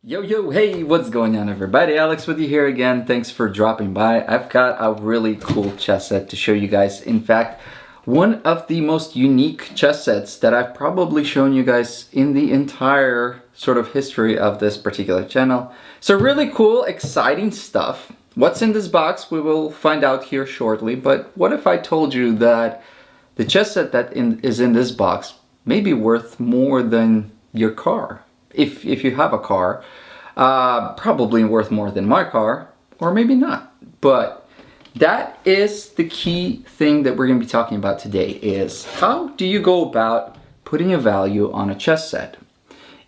Yo, hey, what's going on everybody? Alex with you here again. Thanks for dropping by. I've got a really cool chess set to show you guys. In fact, one of the most unique chess sets that I've probably shown you guys in the entire sort of history of this particular channel. So really cool, exciting stuff. What's in this box we will find out here shortly, but what if I told you that the chess set that is in this box may be worth more than your car? If you have a car, probably worth more than my car, or maybe not. But that is the key thing that we're going to be talking about today, is how do you go about putting a value on a chess set?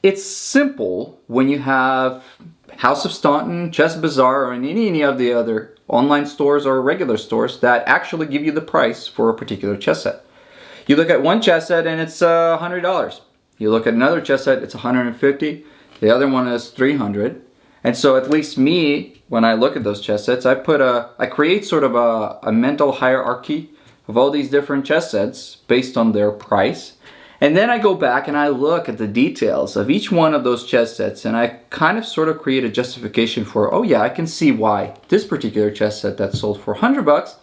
It's simple when you have House of Staunton, Chess Bazaar, or any of the other online stores or regular stores that actually give you the price for a particular chess set. You look at one chess set and it's $100. You look at another chess set, it's $150. The other one is $300. And so at least me, when I look at those chess sets, I create sort of a mental hierarchy of all these different chess sets based on their price. And then I go back and I look at the details of each one of those chess sets, and I kind of sort of create a justification for, oh yeah, I can see why this particular chess set that sold for $100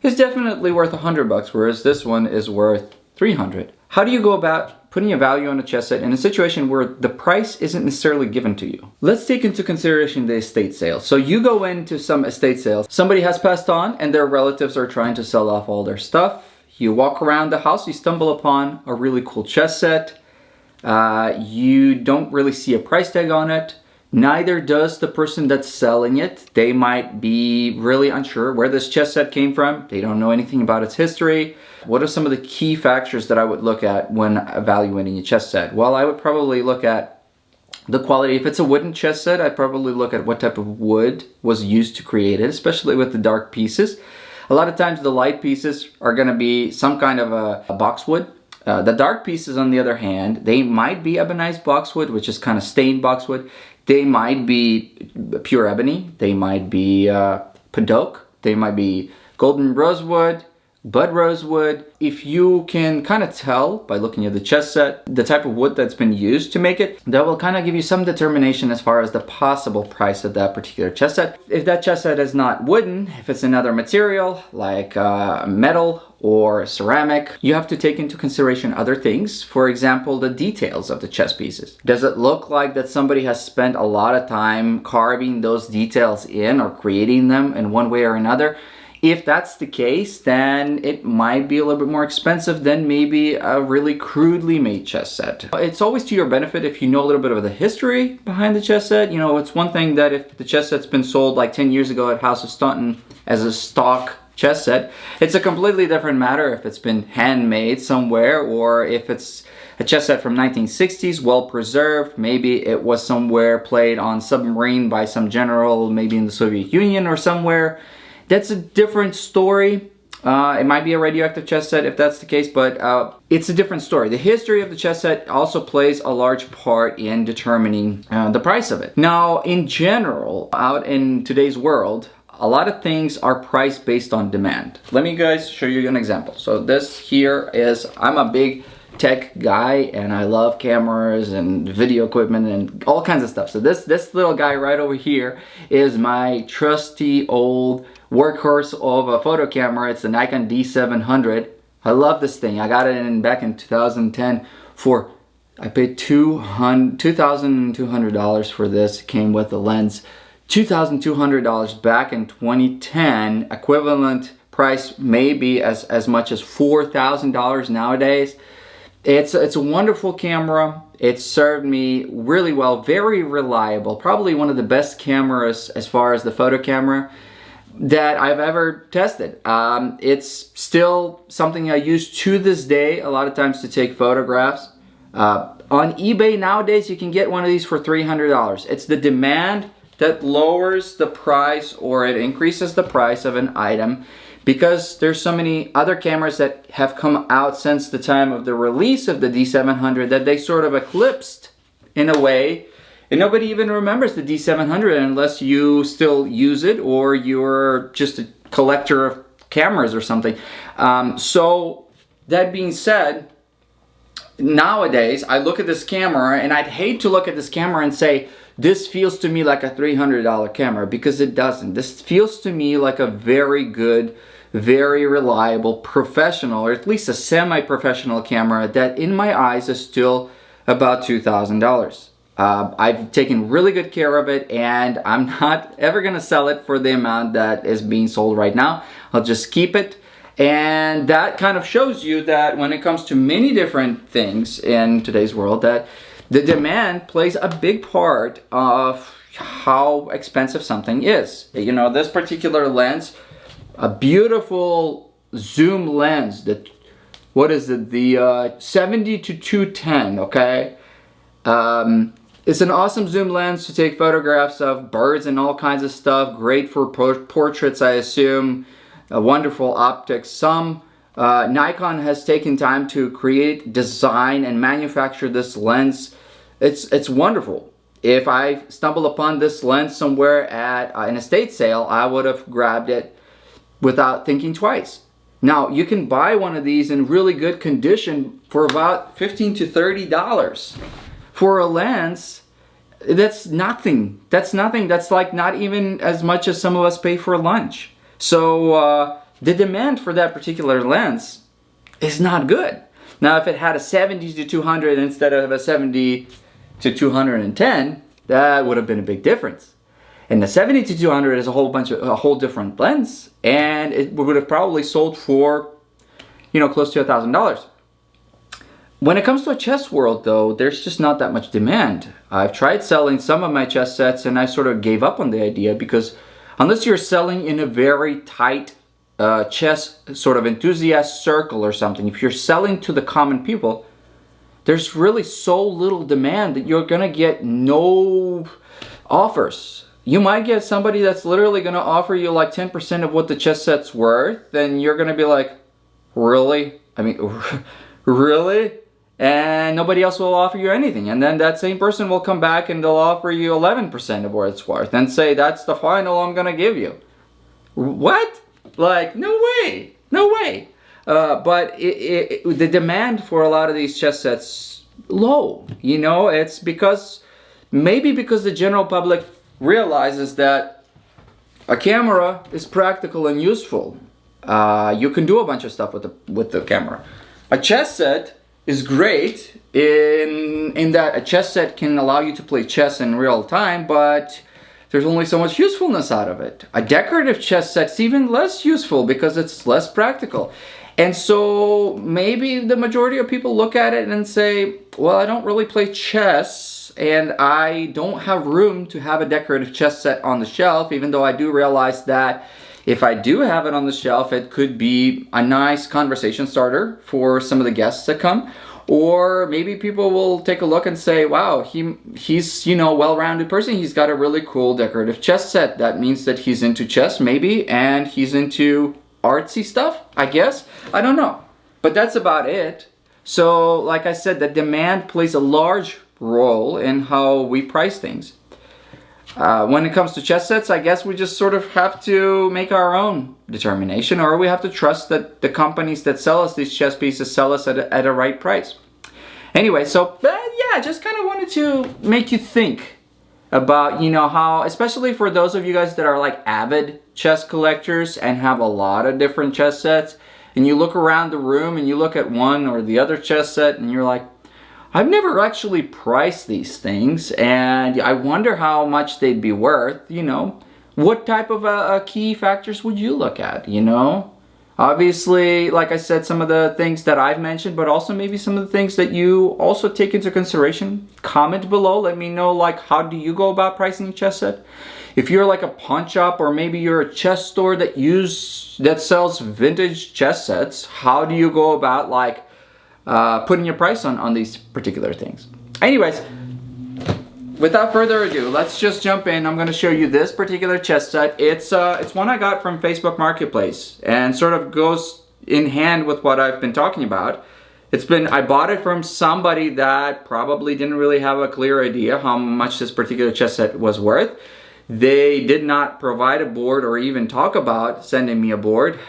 is definitely worth $100, whereas this one is worth $300. How do you go about putting a value on a chess set in a situation where the price isn't necessarily given to you? Let's take into consideration the estate sale. So you go into some estate sales, somebody has passed on and their relatives are trying to sell off all their stuff. You walk around the house, you stumble upon a really cool chess set. You don't really see a price tag on it. Neither does the person that's selling it. They might be really unsure where this chess set came from. They don't know anything about its history. What are some of the key factors that I would look at when evaluating a chess set? Well, I would probably look at the quality. If it's a wooden chess set, I'd probably look at what type of wood was used to create it, especially with the dark pieces. A lot of times the light pieces are going to be some kind of a boxwood. The dark pieces, on the other hand, they might be ebonized boxwood, which is kind of stained boxwood. They might be pure ebony. They might be padoke. They might be golden rosewood, bud rosewood. If you can kind of tell by looking at the chess set the type of wood that's been used to make it, that will kind of give you some determination as far as the possible price of that particular chess set. If that chess set is not wooden, if it's another material like metal or ceramic, you have to take into consideration other things. For example, the details of the chess pieces. Does it look like that somebody has spent a lot of time carving those details in or creating them in one way or another? If that's the case, then it might be a little bit more expensive than maybe a really crudely made chess set. It's always to your benefit if you know a little bit of the history behind the chess set. You know, it's one thing that if the chess set's been sold like 10 years ago at House of Staunton as a stock chess set, it's a completely different matter if it's been handmade somewhere, or if it's a chess set from 1960s, well preserved. Maybe it was somewhere played on submarine by some general, maybe in the Soviet Union or somewhere. That's a different story. It might be a radioactive chess set if that's the case, but it's a different story. The history of the chess set also plays a large part in determining the price of it. Now, in general, out in today's world, a lot of things are priced based on demand. Let me guys show you an example. So this here is, I'm a big tech guy and I love cameras and video equipment and all kinds of stuff. So this little guy right over here is my trusty old workhorse of a photo camera. It's the Nikon D700. I love this thing. I got it back in 2010 for, I paid $2,200 for this. It came with the lens. $2,200 back in 2010. Equivalent price maybe as much as $4,000 nowadays. It's a wonderful camera. It served me really well, very reliable. Probably one of the best cameras as far as the photo camera that I've ever tested. It's still something I use to this day, a lot of times to take photographs. On eBay nowadays, you can get one of these for $300. It's the demand that lowers the price, or it increases the price of an item, because there's so many other cameras that have come out since the time of the release of the D700 that they sort of eclipsed in a way. And nobody even remembers the D700 unless you still use it or you're just a collector of cameras or something. So that being said, nowadays I look at this camera and I'd hate to look at this camera and say this feels to me like a $300 camera, because it doesn't. This feels to me like a very good, very reliable, professional, or at least a semi-professional camera that in my eyes is still about $2,000. I've taken really good care of it, and I'm not ever gonna sell it for the amount that is being sold right now. I'll just keep it. And that kind of shows you that when it comes to many different things in today's world, that the demand plays a big part of how expensive something is. You know, this particular lens, a beautiful zoom lens, that, what is it, the 70 to 210, okay? It's an awesome zoom lens to take photographs of birds and all kinds of stuff. Great for portraits, I assume. Wonderful optics. Some Nikon has taken time to create, design, and manufacture this lens. It's wonderful. If I stumbled upon this lens somewhere at an estate sale, I would have grabbed it without thinking twice. Now, you can buy one of these in really good condition for about $15 to $30. For a lens, that's nothing. That's nothing. That's like not even as much as some of us pay for lunch. So the demand for that particular lens is not good. Now, if it had a 70 to 200 instead of a 70 to 210, that would have been a big difference. And the 70 to 200 is a whole different lens, and it would have probably sold for, you know, close to $1,000. When it comes to a chess world, though, there's just not that much demand. I've tried selling some of my chess sets, and I sort of gave up on the idea, because unless you're selling in a very tight chess sort of enthusiast circle or something, if you're selling to the common people, there's really so little demand that you're gonna get no offers. You might get somebody that's literally gonna offer you like 10% of what the chess set's worth, and you're gonna be like, really? I mean, really? And nobody else will offer you anything. And then that same person will come back and they'll offer you 11% of what it's worth and say, that's the final I'm gonna give you. What? Like, no way, no way. But the demand for a lot of these chess sets low. You know, it's maybe because the general public realizes that a camera is practical and useful. You can do a bunch of stuff with the camera. A chess set is great in that a chess set can allow you to play chess in real time, but there's only so much usefulness out of it. A decorative chess set's even less useful because it's less practical. And so maybe the majority of people look at it and say, well, I don't really play chess, and I don't have room to have a decorative chess set on the shelf, even though I do realize that if I do have it on the shelf, it could be a nice conversation starter for some of the guests that come. Or maybe people will take a look and say, wow, he's, you know, a well-rounded person. He's got a really cool decorative chess set. That means that he's into chess, maybe, and he's into artsy stuff, I guess. I don't know. But that's about it. So, like I said, the demand plays a large role in how we price things. When it comes to chess sets, I guess we just sort of have to make our own determination, or we have to trust that the companies that sell us these chess pieces sell us at a right price. Anyway, so yeah, just kind of wanted to make you think about, you know, how, especially for those of you guys that are like avid chess collectors and have a lot of different chess sets, and you look around the room and you look at one or the other chess set and you're like, I've never actually priced these things, and I wonder how much they'd be worth, you know. What type of key factors would you look at, you know? Obviously, like I said, some of the things that I've mentioned, but also maybe some of the things that you also take into consideration. Comment below, let me know, like, how do you go about pricing a chess set? If you're like a pawn shop, or maybe you're a chess store that sells vintage chess sets, how do you go about, like, putting your price on these particular things? Anyways, without further ado, let's just jump in. I'm going to show you this particular chess set. It's one I got from Facebook Marketplace, and sort of goes in hand with what I've been talking about. I bought it from somebody that probably didn't really have a clear idea how much this particular chess set was worth. They did not provide a board or even talk about sending me a board.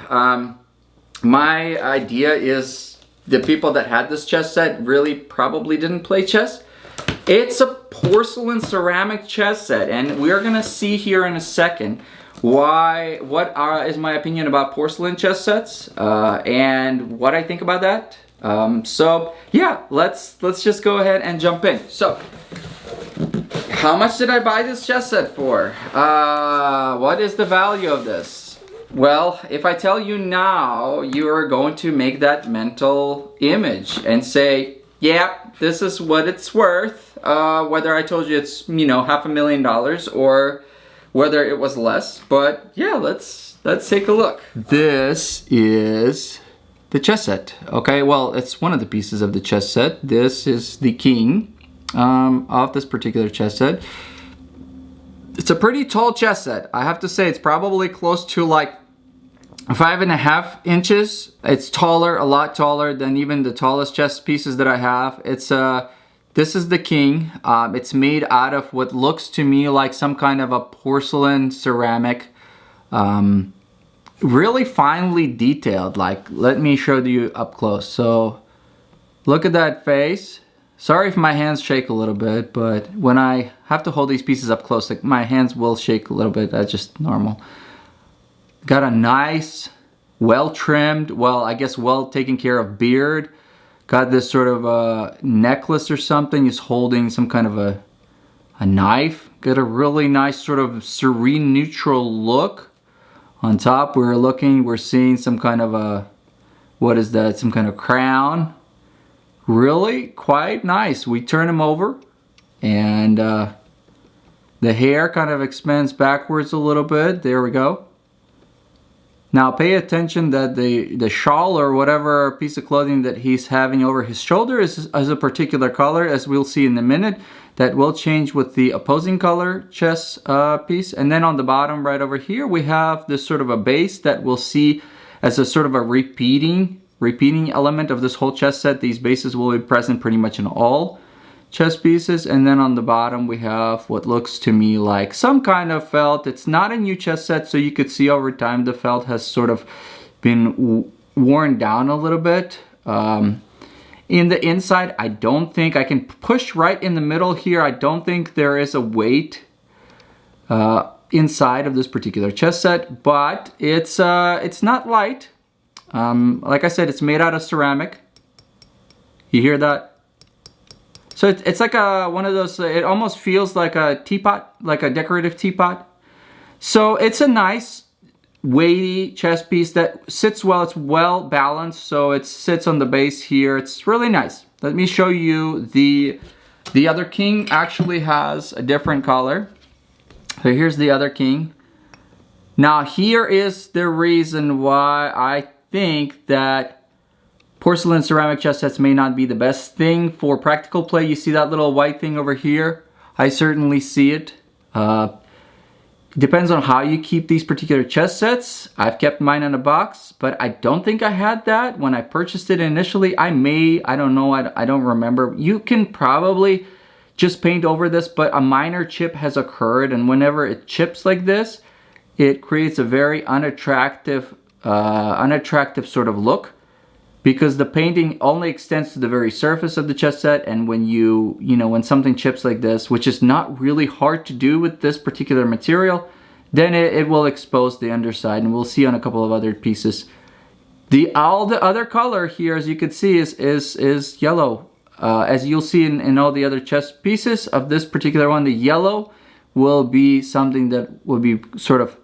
My idea is the people that had this chess set really probably didn't play chess. It's a porcelain ceramic chess set, and we're gonna see here in a second what is my opinion about porcelain chess sets and what I think about that. So yeah, let's just go ahead and jump in. So, how much did I buy this chess set for? What is the value of this? Well, if I tell you now, you are going to make that mental image and say, yeah, this is what it's worth. Whether I told you it's, you know, $500,000 or whether it was less. But yeah, let's take a look. This is the chess set. Okay, well, it's one of the pieces of the chess set. This is the king of this particular chess set. It's a pretty tall chess set. I have to say it's probably close to like 5.5 inches. It's taller, a lot taller than even the tallest chess pieces that I have. It's this is the king. It's made out of what looks to me like some kind of a porcelain ceramic. Really finely detailed. Like, let me show you up close. So look at that face. Sorry if my hands shake a little bit, but when I have to hold these pieces up close, like, my hands will shake a little bit. That's just normal. Got a nice, well-trimmed, well, I guess well-taken care of beard. Got this sort of a necklace or something. He's holding some kind of a knife. Got a really nice sort of serene, neutral look. On top, we're seeing some kind of a, what is that? Some kind of crown. Really quite nice. We turn him over and the hair kind of expands backwards a little bit. There we go. Now pay attention that the shawl or whatever piece of clothing that he's having over his shoulder is a particular color, as we'll see in a minute. That will change with the opposing color chess piece. And then on the bottom right over here, we have this sort of a base that we'll see as a sort of a repeating element of this whole chess set. These bases will be present pretty much in all chess pieces. And then on the bottom we have what looks to me like some kind of felt. It's not a new chess set, so you could see over time the felt has sort of been worn down a little bit. In the inside, I don't think I can push right in the middle here. I don't think there is a weight inside of this particular chess set, but it's not light. Like I said, it's made out of ceramic. You hear that? So it's like one of those, it almost feels like a teapot, like a decorative teapot. So it's a nice, weighty chess piece that sits well. It's well balanced, so it sits on the base here. It's really nice. Let me show you the other king. Actually has a different color. So here's the other king. Now here is the reason why I think that porcelain ceramic chess sets may not be the best thing for practical play. You see that little white thing over here? I certainly see it. Depends on how you keep these particular chess sets. I've kept mine in a box, but I don't think I had that when I purchased it initially. I don't know, I don't remember. You can probably just paint over this, but a minor chip has occurred, and whenever it chips like this, it creates a very unattractive sort of look, because the painting only extends to the very surface of the chess set. And when when something chips like this, which is not really hard to do with this particular material, then it will expose the underside, and we'll see on a couple of other pieces. All the other color here, as you can see, is yellow. As you'll see in all the other chess pieces of this particular one, the yellow will be something that will be sort of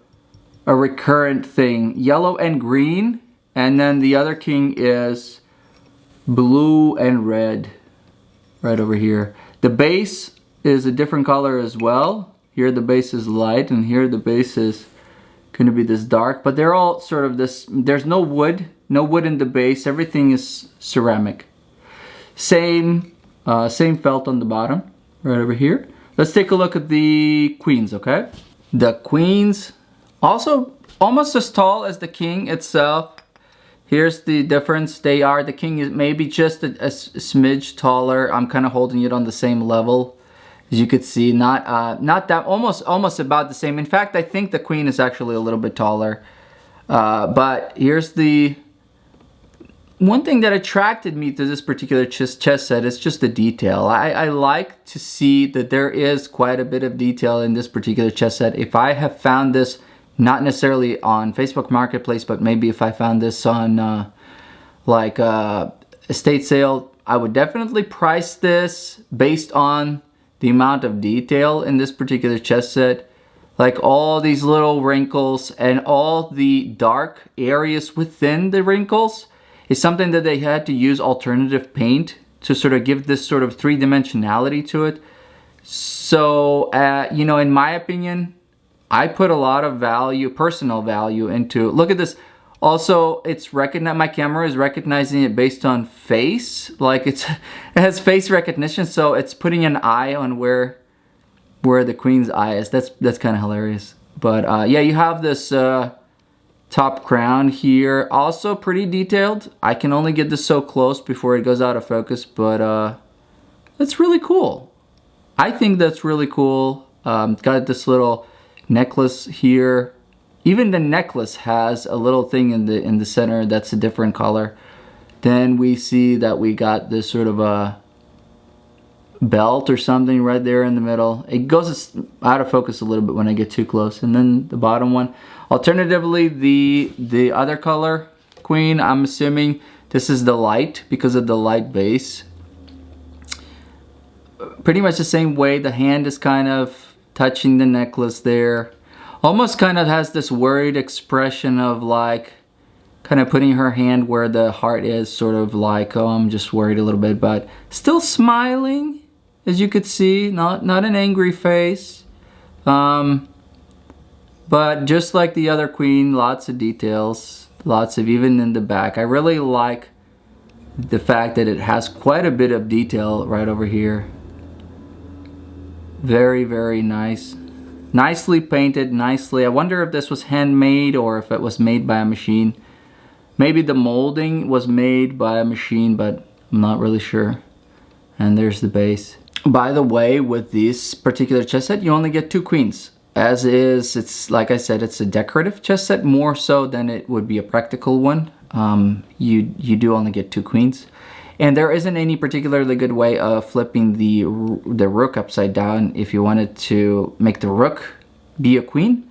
a recurrent thing. Yellow and green. And then the other king is blue and red, right over here. The base is a different color as well. Here the base is light, and here the base is going to be this dark. But they're all sort of this, there's no wood in the base. Everything is ceramic. Same felt on the bottom, right over here. Let's take a look at the queens, okay? The queens, also almost as tall as the king itself. Here's the difference. The king is maybe just a smidge taller. I'm kind of holding it on the same level. As you could see, not that, almost about the same. In fact, I think the queen is actually a little bit taller. But here's one thing that attracted me to this particular chess set is just the detail. I like to see that there is quite a bit of detail in this particular chess set. If I have found this, not necessarily on Facebook Marketplace, but maybe if I found this on like estate sale, I would definitely price this based on the amount of detail in this particular chess set. Like all these little wrinkles and all the dark areas within the wrinkles is something that they had to use alternative paint to sort of give this sort of three-dimensionality to it. So, you know, in my opinion, I put a lot of value, personal value into, look at this. Also, it's recognized, my camera is recognizing it based on face. Like it has face recognition, so it's putting an eye on where the queen's eye is. That's kind of hilarious. But yeah, you have this top crown here, also pretty detailed. I can only get this so close before it goes out of focus, but that's really cool. I think that's really cool. Got this little necklace here. Even the necklace has a little thing in the center that's a different color. Then we see that we got this sort of a belt or something right there in the middle. It goes out of focus a little bit when I get too close. And then the bottom one. Alternatively, the other color queen, I'm assuming this is the light because of the light base. Pretty much the same way. The hand is kind of touching the necklace there. Almost kind of has this worried expression of like kind of putting her hand where the heart is, sort of like, oh, I'm just worried a little bit, but still smiling, as you could see. Not an angry face, but just like the other queen, lots of details, lots of, even in the back. I really like the fact that it has quite a bit of detail right over here. Very, very nice. Nicely painted, nicely. I wonder if this was handmade or if it was made by a machine. Maybe the molding was made by a machine, but I'm not really sure. And there's the base. By the way, with this particular chess set, you only get 2 queens. As is, it's like I said, it's a decorative chess set more so than it would be a practical one. You do only get 2 queens. And there isn't any particularly good way of flipping the rook upside down if you wanted to make the rook be a queen,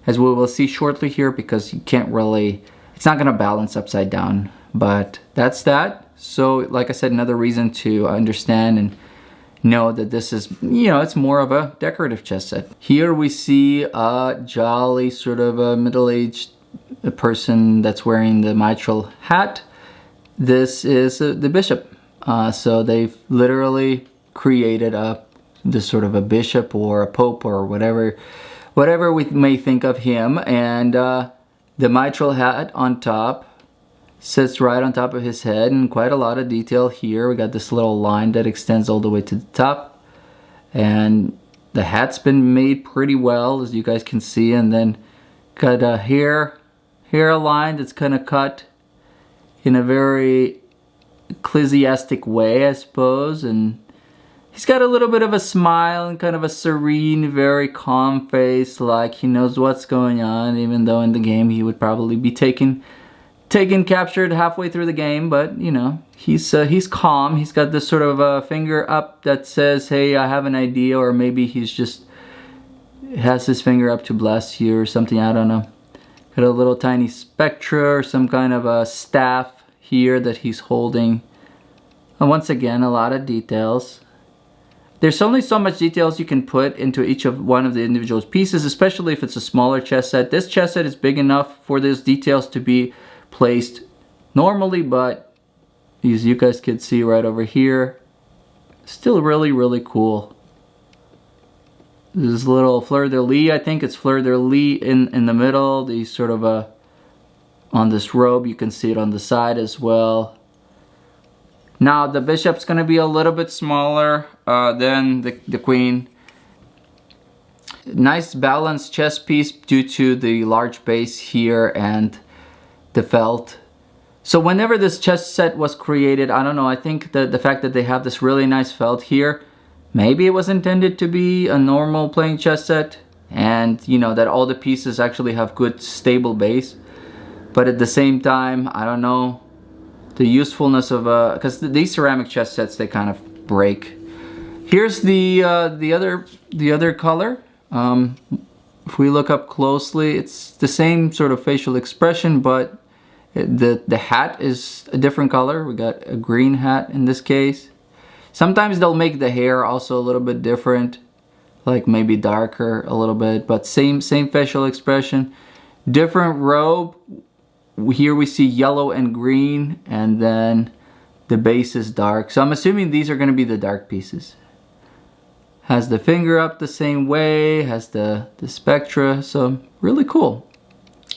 as we will see shortly here, because you can't really, it's not going to balance upside down. But that's that. So like I said, another reason to understand and know that this is, you know, it's more of a decorative chess set. Here we see a jolly sort of a middle-aged person that's wearing the mitral hat. This is the bishop. So they've literally created this sort of a bishop or a pope or whatever we may think of him. And the mitral hat on top sits right on top of his head, and quite a lot of detail here. We got this little line that extends all the way to the top. And the hat's been made pretty well, as you guys can see. And then got a hair line that's kind of cut in a very ecclesiastic way, I suppose. And he's got a little bit of a smile and kind of a serene, very calm face, like he knows what's going on, even though in the game he would probably be captured halfway through the game. But you know, he's calm. He's got this sort of a finger up that says, hey, I have an idea, or maybe he's just has his finger up to bless you or something, I don't know. Got a little tiny spectra or some kind of a staff here that he's holding. And once again, a lot of details. There's only so much details you can put into each of one of the individual pieces, especially if it's a smaller chess set. This chess set is big enough for those details to be placed normally, but as you guys can see right over here, still really, really cool. This little fleur-de-lis, I think it's fleur-de-lis in the middle. These sort of on this robe, you can see it on the side as well. Now the bishop's going to be a little bit smaller than the queen. Nice balanced chess piece due to the large base here and the felt. So whenever this chess set was created, I don't know, I think that the fact that they have this really nice felt here, maybe it was intended to be a normal playing chess set, and you know that all the pieces actually have good stable base. But at the same time, I don't know, the usefulness of because these ceramic chess sets, they kind of break. Here's the other color. If we look up closely, it's the same sort of facial expression, but the hat is a different color. We got a green hat in this case. Sometimes they'll make the hair also a little bit different, like maybe darker a little bit, but same facial expression. Different robe. Here we see yellow and green, and then the base is dark. So I'm assuming these are going to be the dark pieces. Has the finger up the same way, has the spectra, so really cool.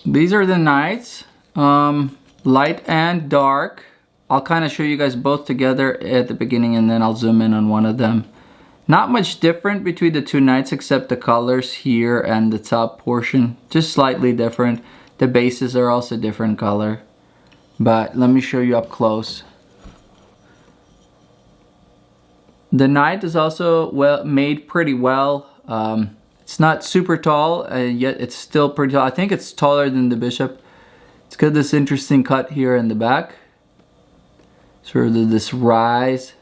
These are the knights, light and dark. I'll kind of show you guys both together at the beginning, and then I'll zoom in on one of them. Not much different between the two knights except the colors here and the top portion, just slightly different. The bases are also different color, but let me show you up close. The knight is also made pretty well. It's not super tall, yet it's still pretty tall. I think it's taller than the bishop. It's got this interesting cut here in the back. Sort of this rise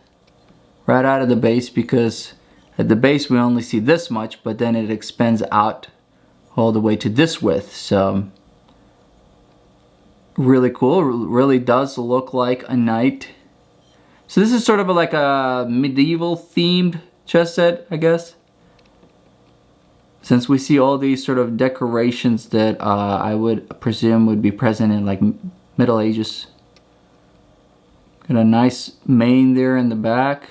right out of the base, because at the base we only see this much, but then it expands out all the way to this width. So really cool. Really does look like a knight. So this is sort of like a medieval themed chess set, I guess. Since we see all these sort of decorations that I would presume would be present in like Middle Ages. Got a nice mane there in the back.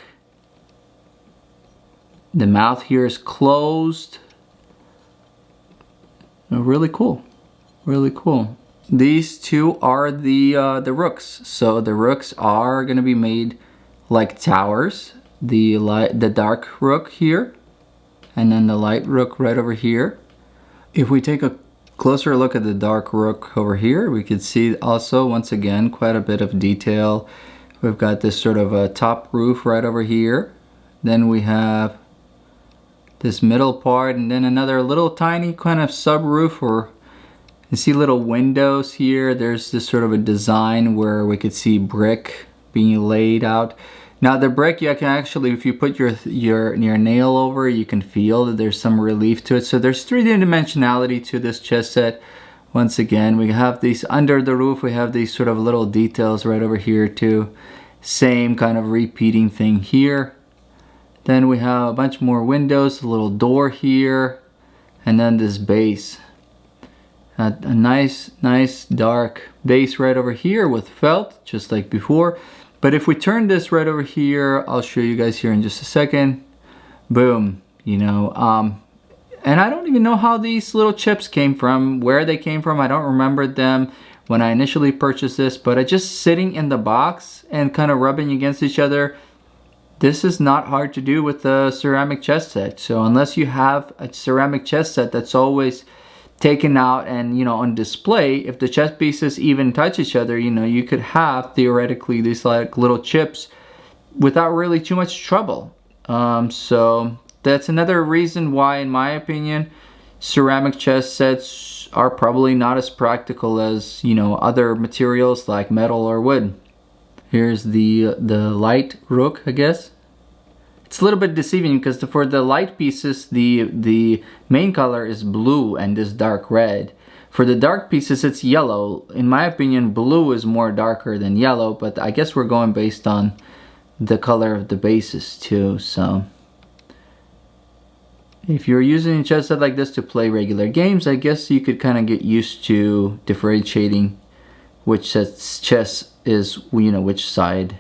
The mouth here is closed. Really cool. Really cool. These two are the rooks. So the rooks are going to be made like towers. The dark rook here, and then the light rook right over here. If we take a closer look at the dark rook over here, we could see also once again quite a bit of detail. We've got this sort of a top roof right over here. Then we have this middle part, and then another little tiny kind of sub roof where you see little windows here. There's this sort of a design where we could see brick being laid out. Now the brick, you can actually, if you put your nail over, you can feel that there's some relief to it. So there's 3D dimensionality to this chess set. Once again, we have these under the roof, we have these sort of little details right over here too. Same kind of repeating thing here. Then we have a bunch more windows, a little door here, and then this base. A nice dark base right over here with felt, just like before. But if we turn this right over here, I'll show you guys here in just a second. Boom, you know. And I don't even know how these little chips came from, where they came from. I don't remember them when I initially purchased this, but just sitting in the box and kind of rubbing against each other. This is not hard to do with a ceramic chess set. So unless you have a ceramic chess set that's always taken out and, you know, on display, if the chess pieces even touch each other, you know, you could have theoretically these like little chips without really too much trouble. So that's another reason why, in my opinion, ceramic chess sets are probably not as practical as, you know, other materials like metal or wood. Here's the light rook, I guess. It's a little bit deceiving because for the light pieces, the main color is blue and this dark red. For the dark pieces, it's yellow. In my opinion, blue is more darker than yellow, but I guess we're going based on the color of the bases too. So if you're using a chess set like this to play regular games, I guess you could kind of get used to differentiating which chess is, you know, which side.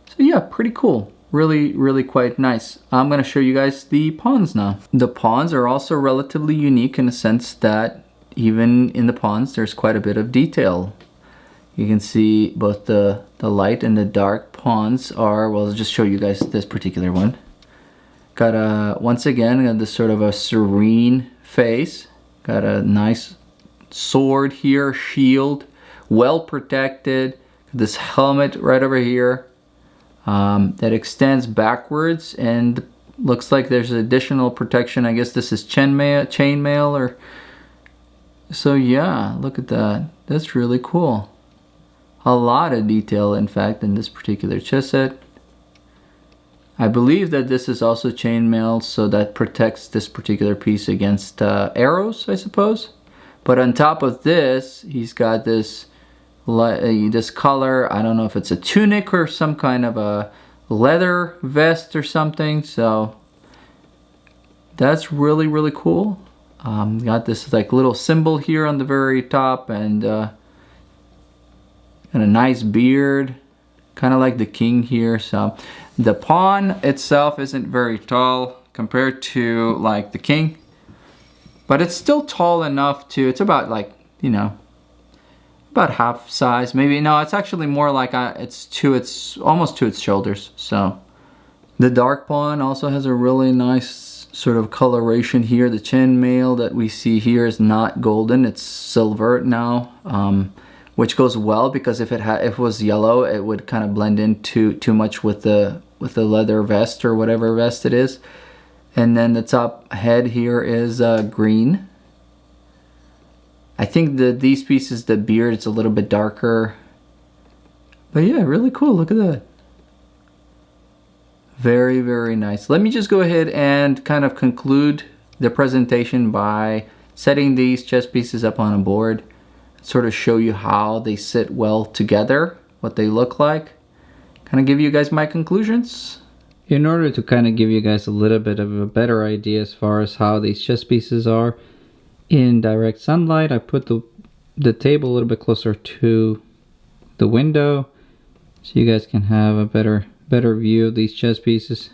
So yeah, pretty cool. Really quite nice. I'm going to show you guys the pawns now. The pawns are also relatively unique in the sense that even in the pawns there's quite a bit of detail. You can see both the light and the dark pawns are, well, I'll just show you guys this particular one. Got a, once again, got this sort of a serene face. Got a nice sword here, shield, well protected. This helmet right over here. That extends backwards and looks like there's additional protection. I guess this is chainmail or so. Yeah, look at that. That's really cool. a lot of detail, in fact, in this particular chess set. I believe that this is also chainmail, so that protects this particular piece against arrows, I suppose. But on top of this, he's got this color. I don't know if it's a tunic or some kind of a leather vest or something. So that's really, really cool. Got this like little symbol here on the very top, and a nice beard, kind of like the king here. So the pawn itself isn't very tall compared to like the king, but it's still tall enough to, it's about like, you know, about half size, maybe. No, it's actually more like it's almost to its shoulders. So the dark pawn also has a really nice sort of coloration here. The chainmail that we see here is not golden, it's silver now, which goes well, because if it was yellow, it would kind of blend in too much with the leather vest or whatever vest it is. And then the top head here is green. I think these pieces, the beard, it's a little bit darker. But yeah, really cool. Look at that. Very, very nice. Let me just go ahead and kind of conclude the presentation by setting these chess pieces up on a board. Sort of show you how they sit well together, what they look like. Kind of give you guys my conclusions. In order to kind of give you guys a little bit of a better idea as far as how these chess pieces are in direct sunlight, I put the table a little bit closer to the window so you guys can have a better view of these chess pieces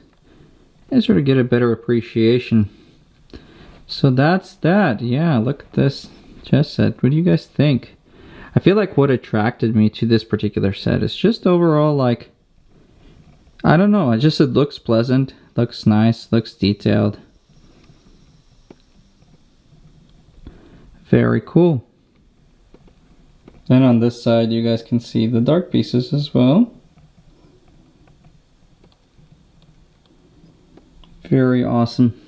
and sort of get a better appreciation. So that's that. Yeah, look at this chess set. What do you guys think? I feel like what attracted me to this particular set is just overall, like, I don't know, it looks pleasant, looks nice, looks detailed. Very cool. And on this side you guys can see the dark pieces as well. Very awesome.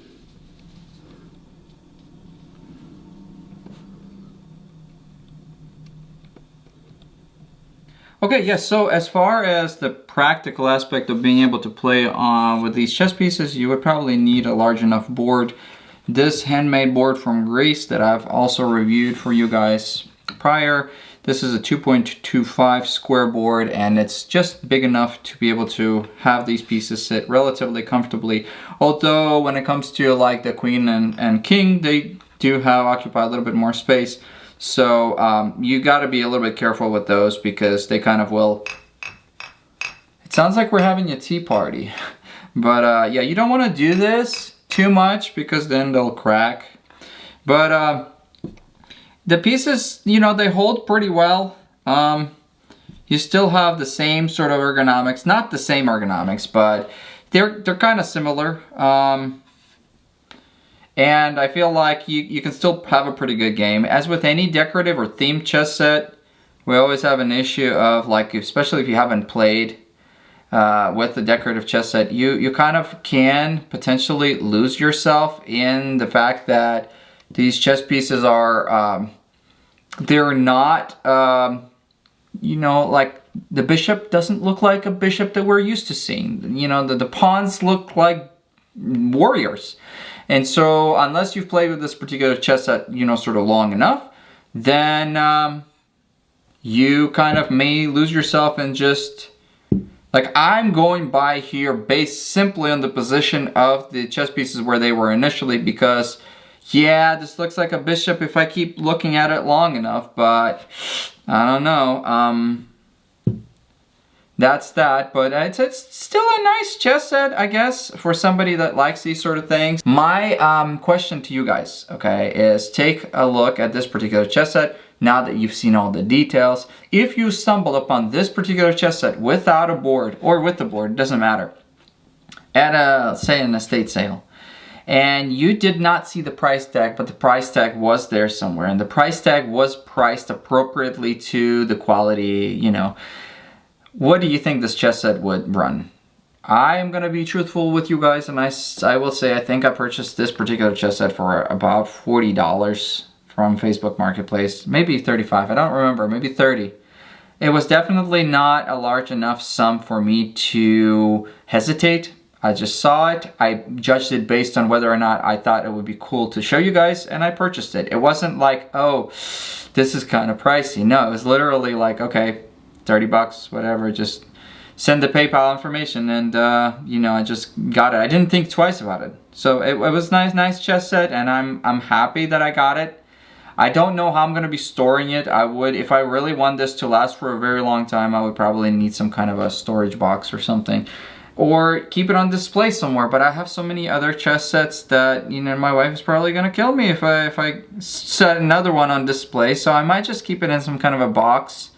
Okay, yes, so as far as the practical aspect of being able to play with these chess pieces, you would probably need a large enough board. This handmade board from Greece that I've also reviewed for you guys prior, this is a 2.25 square board, and it's just big enough to be able to have these pieces sit relatively comfortably. Although when it comes to like the queen and king, they do occupy a little bit more space. So you got to be a little bit careful with those, because they kind of will. It sounds like we're having a tea party. But yeah, you don't want to do this too much, because then they'll crack. But the pieces, you know, they hold pretty well. You still have the same sort of ergonomics. Not the same ergonomics, but they're kind of similar. And I feel like you can still have a pretty good game. As with any decorative or themed chess set, we always have an issue of, like, especially if you haven't played with the decorative chess set, you kind of can potentially lose yourself in the fact that these chess pieces are, they're not, you know, like the bishop doesn't look like a bishop that we're used to seeing. You know, the pawns look like warriors. And so unless you've played with this particular chess set, you know, sort of long enough, then you kind of may lose yourself in just, like, I'm going by here based simply on the position of the chess pieces where they were initially, because yeah, this looks like a bishop if I keep looking at it long enough, but I don't know. That's that, but it's still a nice chess set, I guess, for somebody that likes these sort of things. My question to you guys, okay, is take a look at this particular chess set now that you've seen all the details. If you stumble upon this particular chess set without a board, or with the board, it doesn't matter, at say an estate sale, and you did not see the price tag, but the price tag was there somewhere, and the price tag was priced appropriately to the quality, you know, what do you think this chess set would run? I am going to be truthful with you guys, and I will say I think I purchased this particular chess set for about $40 from Facebook Marketplace. Maybe 35, I don't remember, maybe 30. It was definitely not a large enough sum for me to hesitate. I just saw it, I judged it based on whether or not I thought it would be cool to show you guys, and I purchased it. It wasn't like, oh, this is kind of pricey. No, it was literally like, okay, 30 bucks, whatever, just send the PayPal information, and you know, I just got it. I didn't think twice about it. So it was nice chess set, and I'm happy that I got it. I don't know how I'm gonna be storing it. I would, if I really want this to last for a very long time, I would probably need some kind of a storage box or something. Or keep it on display somewhere, but I have so many other chess sets that, you know, my wife is probably gonna kill me if I set another one on display, so I might just keep it in some kind of a box.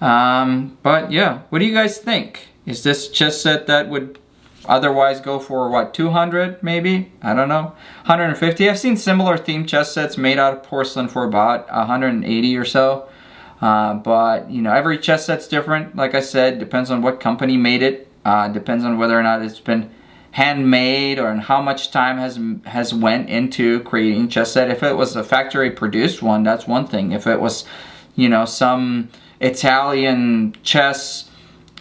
But yeah, what do you guys think? Is this chess set that would otherwise go for what, 200 maybe? I don't know, 150? I've seen similar themed chess sets made out of porcelain for about 180 or so. But you know, every chess set's different. Like I said, depends on what company made it. Depends on whether or not it's been handmade or how much time has went into creating a chess set. If it was a factory produced one, that's one thing. If it was, you know, some Italian chess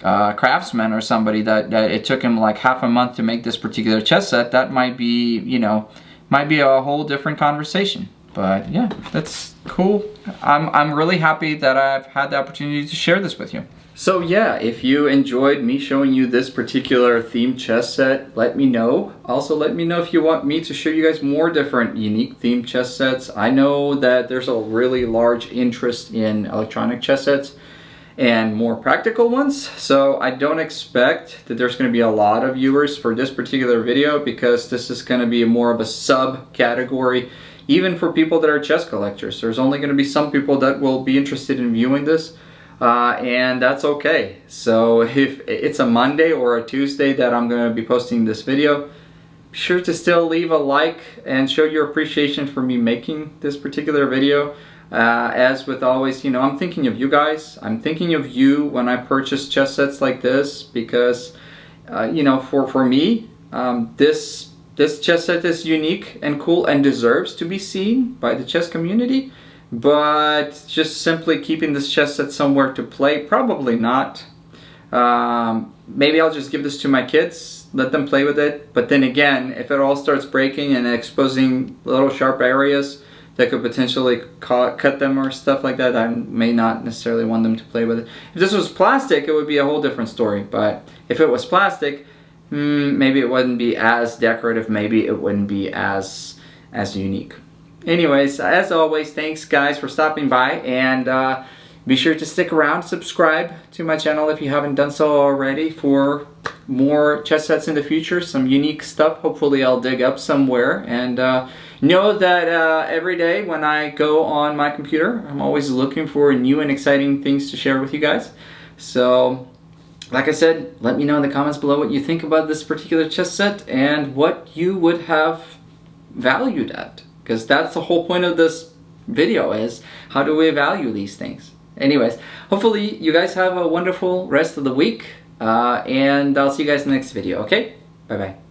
craftsman or somebody that it took him like half a month to make this particular chess set, that might be, you know, might be a whole different conversation. But yeah, that's cool. I'm really happy that I've had the opportunity to share this with you. So yeah, if you enjoyed me showing you this particular themed chess set, let me know. Also let me know if you want me to show you guys more different unique themed chess sets. I know that there's a really large interest in electronic chess sets and more practical ones, so I don't expect that there's going to be a lot of viewers for this particular video, because this is going to be more of a subcategory even for people that are chess collectors. There's only going to be some people that will be interested in viewing this. And that's okay. So if it's a Monday or a Tuesday that I'm going to be posting this video, be sure to still leave a like and show your appreciation for me making this particular video. As with always, you know, I'm thinking of you guys. I'm thinking of you when I purchase chess sets like this, because you know, for me, this chess set is unique and cool and deserves to be seen by the chess community. But just simply keeping this chess set somewhere to play, probably not. Maybe I'll just give this to my kids, let them play with it. But then again, if it all starts breaking and exposing little sharp areas that could potentially cut them or stuff like that, I may not necessarily want them to play with it. If this was plastic, it would be a whole different story. But if it was plastic, maybe it wouldn't be as decorative, maybe it wouldn't be as unique. Anyways, as always, thanks guys for stopping by, and be sure to stick around, subscribe to my channel if you haven't done so already, for more chess sets in the future, some unique stuff. Hopefully I'll dig up somewhere, and know that every day when I go on my computer, I'm always looking for new and exciting things to share with you guys. So like I said, let me know in the comments below what you think about this particular chess set and what you would have valued at. Because that's the whole point of this video, is how do we value these things? Anyways, hopefully you guys have a wonderful rest of the week, and I'll see you guys in the next video, okay? Bye-bye.